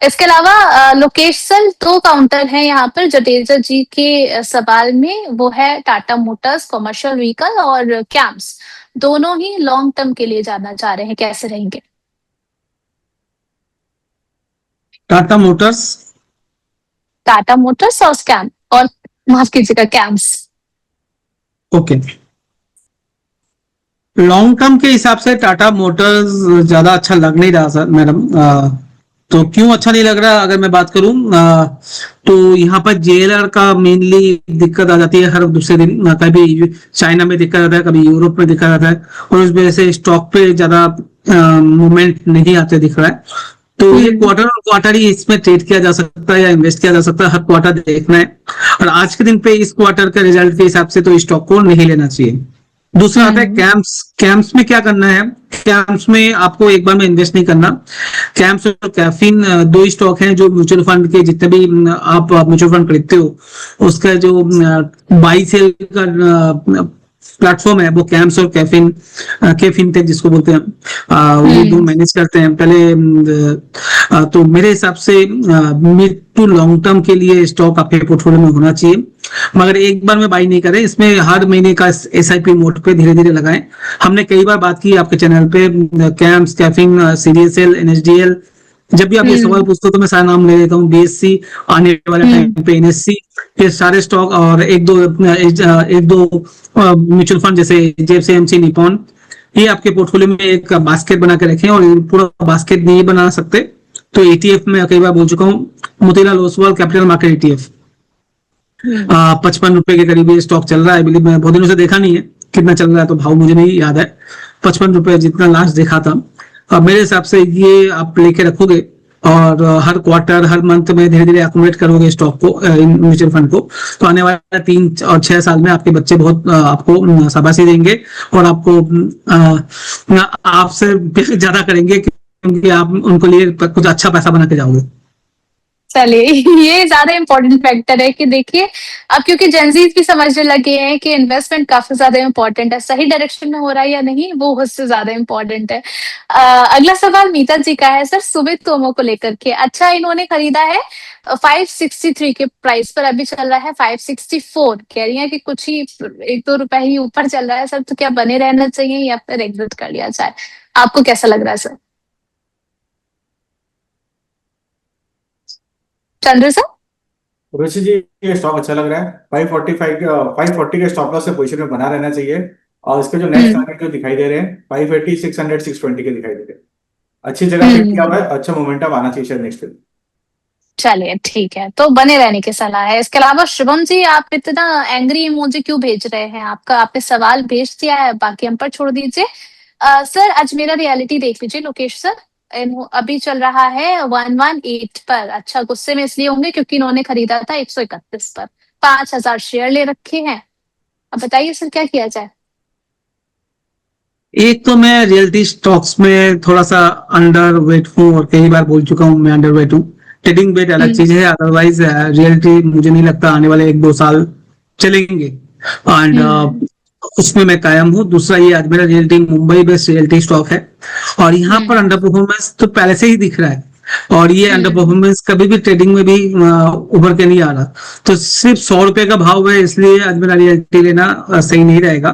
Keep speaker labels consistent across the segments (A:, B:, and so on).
A: इसके अलावा लोकेश सर दो काउंटर हैं यहाँ पर जडेजा जी के सवाल में, वो है टाटा मोटर्स कमर्शियल व्हीकल और कैम्स, दोनों ही लॉन्ग टर्म के लिए जाना चाह रहे हैं, कैसे रहेंगे?
B: टाटा मोटर्स,
A: टाटा मोटर्स और स्कैम, और माफ कीजिएगा कैम्स।
B: ओके। लॉन्ग टर्म के हिसाब से टाटा मोटर्स ज्यादा अच्छा लग नहीं रहा सर मैडम। तो क्यों अच्छा नहीं लग रहा अगर मैं बात करूं, तो यहाँ पर जेएलआर का मेनली दिक्कत आ जाती है हर दूसरे दिन। कभी चाइना में दिक्कत आता है, कभी यूरोप में दिक्कत आता है, और उस वजह से स्टॉक पे ज्यादा मूवमेंट नहीं आते दिख रहा है। तो ये क्वार्टर और क्वार्टर ही इसमें ट्रेड किया जा सकता है या इन्वेस्ट किया जा सकता है, हर क्वार्टर देखना है। और आज के दिन पे इस क्वार्टर के रिजल्ट के हिसाब से तो स्टॉक को नहीं लेना चाहिए। दूसरा आता है कैंप्स। कैंप्स में क्या करना है, कैंप्स में आपको एक बार में इन्वेस्ट नहीं करना। कैंप्स और कैफीन दो ही स्टॉक हैं जो म्यूचुअल फंड के जितने भी आप म्यूचुअल फंड खरीदते हो, उसका जो बाई सेल का प्लेटफॉर्म है वो कैंप्स और कैफीन के फिनटेक जिसको बोलते हैं, वो दो मैनेज करते हैं पहले। तो मेरे हिसाब से मिड टू लॉन्ग टर्म के लिए स्टॉक आपके पोर्टफोलियो में होना चाहिए, मगर एक बार में बाई नहीं करें। इसमें हर महीने का एसआईपी मोड पे धीरे धीरे लगाएं। हमने कई बार बात की आपके चैनल पे, कैंप्स, कैफिन, सीडीएसएल, एनएसडीएल। जब भी आप ये सवाल पूछते हो तो मैं सारा नाम ले लेता हूँ, बीएससी, आने वाले टाइम पे एनएससी, ये सारे स्टॉक, और एक दो म्यूचुअल फंड जैसे एचडीएफसी, एमसी, निपॉन, ये आपके पोर्टफोलियो में एक बास्केट बना के रखें। और पूरा बास्केट नहीं बना सकते तो एटीएफ में कई बार बोल चुका हूँ, Motilal Oswal capital market ETF 55 रुपए के करीब ये स्टॉक चल रहा है। बिलीव मैं बहुत दिनों से देखा नहीं है कितना चल रहा है, तो भाव मुझे नहीं याद है। 55 रुपए जितना लास्ट देखा था। अब मेरे हिसाब से ये आप लेके रखोगे और हर क्वार्टर हर मंथ में धीरे धीरे अकोमोडेट करोगे स्टॉक को, म्यूचुअल फंड को, तो आने वाले 3 और 6 साल में आपके बच्चे बहुत आपको शाबाशी देंगे और आपको आपसे ज्यादा करेंगे, क्योंकि आप उनको लिए कुछ अच्छा पैसा बना के जाओगे।
A: चलिए, ये ज्यादा इंपॉर्टेंट फैक्टर है कि देखिए अब क्योंकि जेंजीज भी समझने लगे हैं कि इन्वेस्टमेंट काफी ज्यादा इंपॉर्टेंट है, सही डायरेक्शन में हो रहा है या नहीं वो उससे ज्यादा इंपॉर्टेंट है। अगला सवाल मीता जी का है सर, सुमितोमो को लेकर के। अच्छा, इन्होंने खरीदा है 563 के प्राइस पर, अभी चल रहा है 564, कह रही है कि कुछ ही 1-2 रुपए ही ऊपर चल रहा है सर, तो क्या बने रहना चाहिए या फिर एग्जिट कर लिया जाए? आपको कैसा लग रहा है सर? चंद्र सर?
C: रुचि जी, ये स्टॉक अच्छा लग रहा है। 540 के स्टॉप लॉस से पोजीशन में बना रहना चाहिए। और इसके जो नेक्स्ट टारगेट जो दिखाई दे रहे हैं 580, 600, 620 के दिखाई दे रहे हैं। अच्छी जगह पे किया हुआ है, अच्छा मोमेंटम आना चाहिए शायद नेक्स्ट।
A: चलिए ठीक है, तो बने रहने की सलाह है। इसके अलावा शुभम जी, आप इतना एंग्री इमोजी क्यों भेज रहे हैं? आपने सवाल भेज दिया है, बाकी हम पर छोड़ दीजिए। सर आज मेरा रियलिटी देख लीजिए लोकेश सर, अभी चल रहा है 118 पर। अच्छा, गुस्से में इसलिए होंगे क्योंकि इन्होंने खरीदा था 131 पर, 5000 शेयर ले रखे हैं। अब बताइए सर क्या किया जाए?
B: एक तो मैं रियलिटी स्टॉक्स में थोड़ा सा अंडर वेट हूँ, और कई बार बोल चुका हूँ मैं अंडर वेट हूँ। ट्रेडिंग वेट अलग चीज है, अदरवाइज रियलिटी मुझे नहीं लगता आने वाले 1-2 साल चलेंगे, एंड उसमें मैं कायम हूँ। दूसरा, ये आज मेरा reality Mumbai based reality stock है, और यहाँ पर अंडर परफॉर्मेंस तो पहले से ही दिख रहा है, और ये अंडर परफॉर्मेंस कभी भी ट्रेडिंग में भी उभर के नहीं आ रहा। तो सिर्फ 100 रुपए का भाव है, इसलिए आज मेरा रियलिटी लेना सही नहीं रहेगा।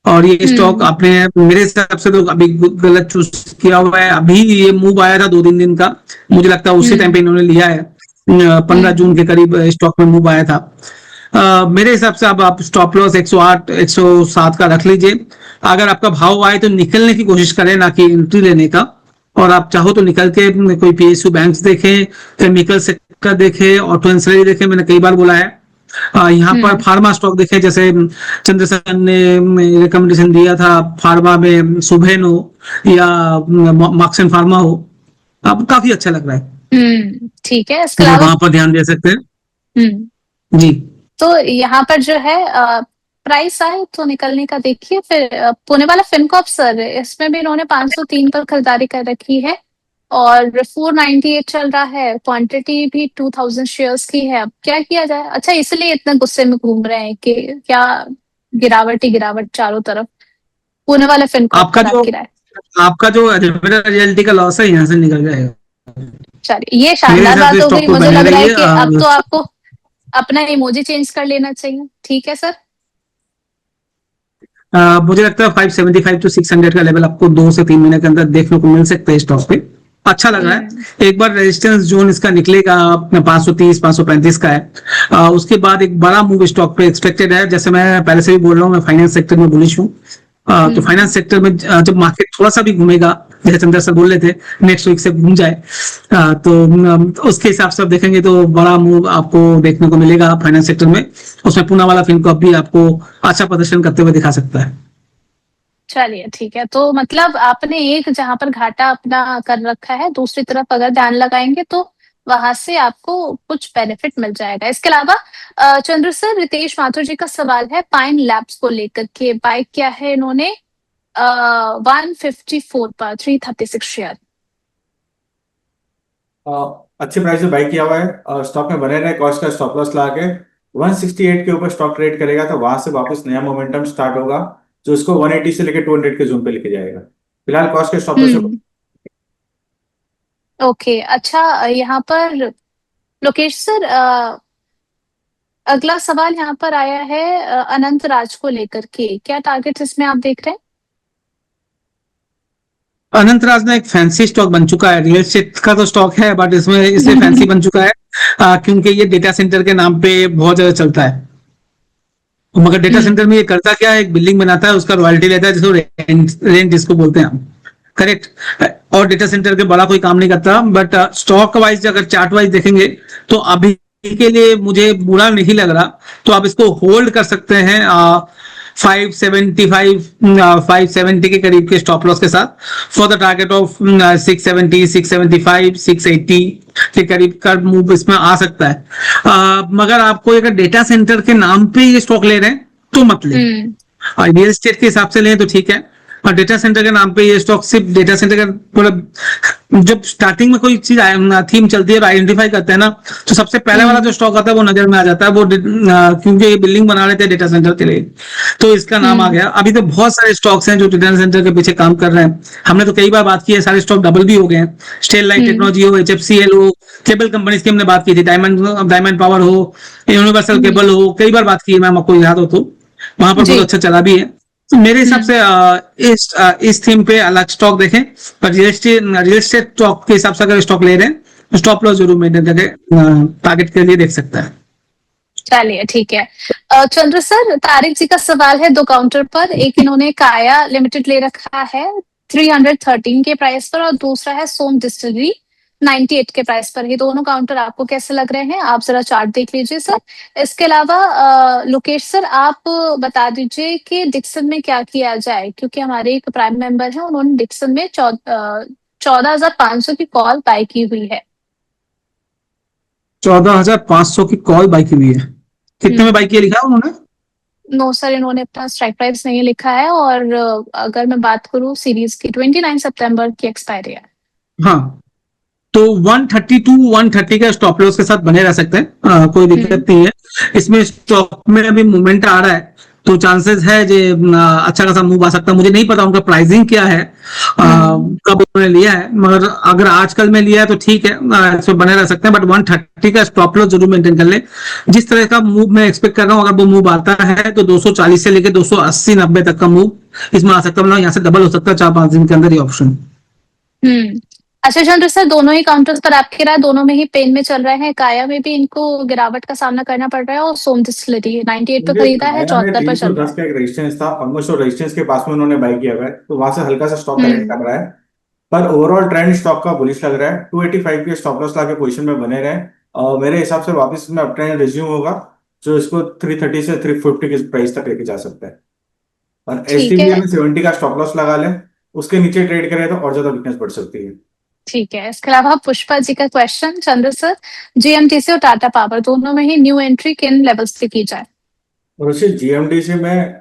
B: और ये स्टॉक आपने मेरे हिसाब से तो अभी गलत चूज किया हुआ है। अभी ये मूव आया था 2-3 दिन का, मुझे लगता है उसी टाइम पे इन्होंने लिया है। 15 जून के करीब स्टॉक में मूव आया था। मेरे हिसाब से अब आप स्टॉप लॉस 108, 107 का रख लीजिए। अगर आपका भाव आए तो निकलने की कोशिश करें, ना कि एंट्री लेने का। और आप चाहो तो निकल के कोई पीएसयू बैंक्स देखें, केमिकल सेक्टर देखें, ऑटो एंसिलरी देखें, मैंने कई बार बोला है। यहाँ पर फार्मा स्टॉक देखे, जैसे चंद्रसेन ने रिकमेंडेशन दिया था फार्मा में सुभेन हो या मार्क्सन फार्मा हो, अब काफी अच्छा लग रहा है।
A: ठीक है, इसके अलावा
B: वहां पर ध्यान दे सकते हैं जी।
A: तो यहाँ पर जो है प्राइस आए तो निकलने का देखिए। फिर पुणे वाला फिनकॉप सर, इसमें भी इन्होंने 503 पर खरीदारी कर रखी है और 498 चल रहा है, क्वांटिटी भी 2000 शेयर्स की है। अब क्या किया जाए? अच्छा, इसलिए इतना गुस्से में घूम रहे हैं कि क्या गिरावट ही गिरावट चारों तरफ। पुणे वाला फिनकॉप
B: आपका जो रियलिटी का लॉस है यहाँ से निकल जाएगा।
A: चलिए, ये
B: मेरे
A: शानदार
B: हिसाब
A: बात
B: से
A: हो
B: स्टॉक
A: गई।
B: को
A: मुझे
B: बने
A: लग रहा है
B: रहिए।
A: कि अब तो आपको अपना इमोजी चेंज कर लेना चाहिए। ठीक है सर।
B: मुझे लगता है 575 टू 600 का लेवल आपको 2 से 3 महीने के अंदर देखने को मिल सकता है स्टॉक पे। अच्छा लग रहा
A: हम्म
B: है। एक बार रेजिस्टेंस जोन इसका निकलेगा अपना 530 535 का है। उसके बाद एक बड़ा मूव स्टॉक पे एक्सपेक्टेड है। जैसे मैं पहले से भी बोल रहा हूँ, मैं फाइनेंस सेक्टर में बुलिश हूँ। तो
A: हम्म
B: फाइनेंस सेक्टर में जब मार्केट थोड़ा सा भी घूमेगा, जैसे चंद्र सर बोल रहे थे नेक्स्ट वीक से घूम जाए, तो उसके हिसाब से आप देखेंगे तो बड़ा मूव आपको देखने को मिलेगा फाइनेंस सेक्टर में। उसमें पूना वाला फिल्म को भी आपको अच्छा प्रदर्शन करते हुए दिखा सकता है।
A: चलिए ठीक है। तो मतलब आपने एक जहां पर घाटा अपना कर रखा है, दूसरी तरफ अगर ध्यान लगाएंगे तो वहां से आपको कुछ बेनिफिट मिल जाएगा। इसके अलावा चंद्र सर, रितेश माथुर जी का सवाल है पाइन लैब्स को लेकर के। बाय क्या है इन्होंने 154 पर 336 शेयर।
C: अच्छे प्राइस में बाई किया हुआ है और स्टॉक में बने रहे। कॉस्ट का स्टॉप लॉस ला के 168 के ऊपर स्टॉक ट्रेड करेगा तो वहां से वापस नया मोमेंटम स्टार्ट होगा जो इसको 180 से लेकर 200 के जोन पे लेके जाएगा। फिलहाल कॉस्ट के स्टॉप लॉस से
A: हम्म ओके। अच्छा, यहाँ पर लोकेश सर, अगला सवाल यहाँ पर आया है अनंत राज को लेकर के। क्या टारगेट इसमें आप देख रहे हैं?
B: अनंत राज ना एक फैंसी स्टॉक बन चुका है। रियल एस्टेट का तो स्टॉक है, बट इसमें इसलिए फैंसी बन चुका है क्योंकि ये डेटा सेंटर के नाम पे बहुत ज्यादा चलता है। मगर डेटा
A: हम्म
B: सेंटर में ये करता क्या है, एक बिल्डिंग बनाता है, उसका रॉयल्टी लेता है, जिसको रेंट जिसको बोलते हैं हम। करेक्ट। और डेटा सेंटर के बड़ा कोई काम नहीं करता। बट स्टॉक वाइज अगर चार्ट वाइज देखेंगे तो अभी के लिए मुझे बुरा नहीं लग रहा। तो आप इसको होल्ड कर सकते हैं 570 के करीब के स्टॉप लॉस के साथ, फॉर द टारगेट ऑफ 670 675 680 के करीब का मूव इसमें आ सकता है। मगर आपको अगर डेटा सेंटर के नाम पे ये स्टॉक ले रहे हैं तो मत ले।
A: हम्म
B: रियल एस्टेट के हिसाब से लें तो ठीक है। और डेटा सेंटर के नाम पे ये स्टॉक सिर्फ डेटा सेंटर का मतलब जब स्टार्टिंग में कोई चीज थीम चलती है और आइडेंटिफाई करते हैं ना, तो सबसे पहले वाला जो
A: हम्म
B: स्टॉक आता है वो नजर में आ जाता है। वो क्योंकि ये बिल्डिंग बना रहे थे डेटा सेंटर के लिए, तो इसका नाम आ
A: हम्म
B: गया। अभी तो बहुत सारे स्टॉक्स हैं जो डेटा सेंटर के पीछे काम कर रहे हैं। हमने तो कई बार बात की है, सारे स्टॉक डबल भी हो गए हैं। स्टेल लाइट
A: हम्म
B: टेक्नोलॉजी हो, HFCL हो, केबल कंपनीज की हमने बात की थी, डायमंड डायमंड पावर हो, यूनिवर्सल
A: हम्म,
B: केबल हो, कई बार बात की है मैम, आपको याद हो तो। वहां पर
A: जी।
B: बहुत अच्छा चला भी है। तो मेरे हिसाब
A: हम्म
B: से इस थीम पे अलग स्टॉक देखें। पर रियल एस्टेट स्टॉक के हिसाब से अगर स्टॉक ले रहे हैं तो स्टॉप लॉस जरूर मेंटेन करके टारगेट के लिए देख सकता है।
A: चलिए ठीक है। चंद्र सर, तारिक जी का सवाल है दो काउंटर पर। एक इन्होंने काया लिमिटेड ले रखा है 313 के प्राइस पर, और दूसरा है सोम डिस्टिलरी 98 के प्राइस पर। ये दोनों काउंटर आपको कैसे लग रहे हैं? आप जरा चार्ट देख लीजिए सर। इसके अलावा लोकेश सर, आप बता दीजिए कि डिक्सन में क्या किया जाए, क्योंकि हमारे एक प्राइम मेंबर है, उन्होंने डिक्सन में 14,500 की कॉल बाय की हुई है।
B: 14,500 की कॉल बाई की हुई है। कितने में
A: हम्म
B: बाई किया लिखा है उन्होंने?
A: नो सर, इन्होंने अपना स्ट्राइक प्राइस नहीं लिखा है। और अगर मैं बात करूं सीरीज की, 29 सितंबर की एक्सपायरी है।
B: हाँ, तो 130 टू 130 का स्टॉप लॉस के साथ बने रह सकते हैं। कोई
A: हम्म
B: दिक्कत नहीं है। इसमें स्टॉक में अभी मूवमेंट आ रहा है तो चांसेस है जो अच्छा खासा मूव आ सकता है। मुझे नहीं पता उनका प्राइसिंग क्या है,
A: हम्म
B: कब उन्होंने लिया है, मगर अगर आजकल में लिया है तो ठीक है, इसमें बने रह सकते हैं। बट 130 का स्टॉप लॉस जरूर मेंटेन कर ले। जिस तरह का मूव मैं एक्सपेक्ट कर रहा हूँ, अगर वो मूव आता है तो 240 से लेकर 280-90 तक का मूव इसमें आ सकता है। मतलब यहाँ से डबल हो सकता है 4-5 दिन के अंदर ये ऑप्शन।
A: हम्म अच्छा चंद्र सर, दोनों ही काउंटर्स पर आपके राय दोनों में ही पेन में चल रहे हैं। काया में भी इनको गिरावट का सामना करना पड़ रहा है, और सोम डिस्टिलरी 98 पे
C: मुझे
A: खरीदा है,
C: काया में
A: 74 पर चल रहा
C: 310
A: है।
C: का एक रेजिस्टेंस था, ऑलमोस्ट वो रेजिस्टेंस के पास में उन्होंने बाई किया हुआ है तो वहां से हल्का सा स्टॉक करेक्ट
A: हम्म
C: कर रहा है। पर ओवरऑल ट्रेंड स्टॉक का बुलिश लग रहा है। 285 के स्टॉप लॉस लाके पोजीशन में बने रहे और मेरे हिसाब से वापस इसमें अप ट्रेंड रिज्यूम होगा जो इसको 330 से 350 के प्राइस तक लेके जा सकता है। और
A: ठीक
C: एसटीबीए
A: है।
C: में 70 का स्टॉप लॉस लगा ले, उसके नीचे ट्रेड करे तो और ज्यादा वीकनेस बढ़ सकती है।
A: ठीक है। इसके अलावा पुष्पा जी का क्वेश्चन, चंद्र सर, जीएमटीसी और टाटा पावर दोनों में ही न्यू एंट्री किन लेवल्स पे की जाए?
C: और उसे जीएमडीसी में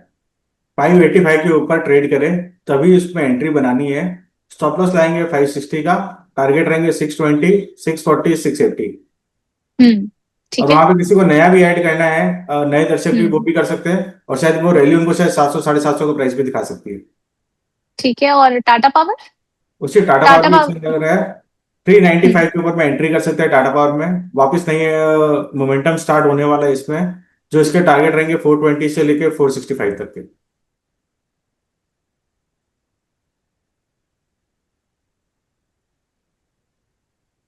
C: 585 के ऊपर ट्रेड करें तभी उसमें एंट्री बनानी है। स्टॉप लॉस लाएंगे 560 का, टारगेट रहेंगे 620 640 680। और
A: ठीक है।
C: वहां पे किसी को नया भी ऐड करना है, नए दर्शक भी वो
A: हम्म
C: भी कर सकते हैं और शायद वो रैली उनको शायद 700 750 का प्राइस भी दिखा सकती है।
A: ठीक है। और टाटा पावर?
C: उससे टाटा पावर
A: टाटा
C: भी अच्छा
A: पावर
C: लग रहा है। 395 के ऊपर में एंट्री कर सकते हैं टाटा पावर में। वापस नहीं मोमेंटम स्टार्ट होने वाला है इसमें। जो इसके टारगेट रहेंगे 420 से लेके 465 तक के।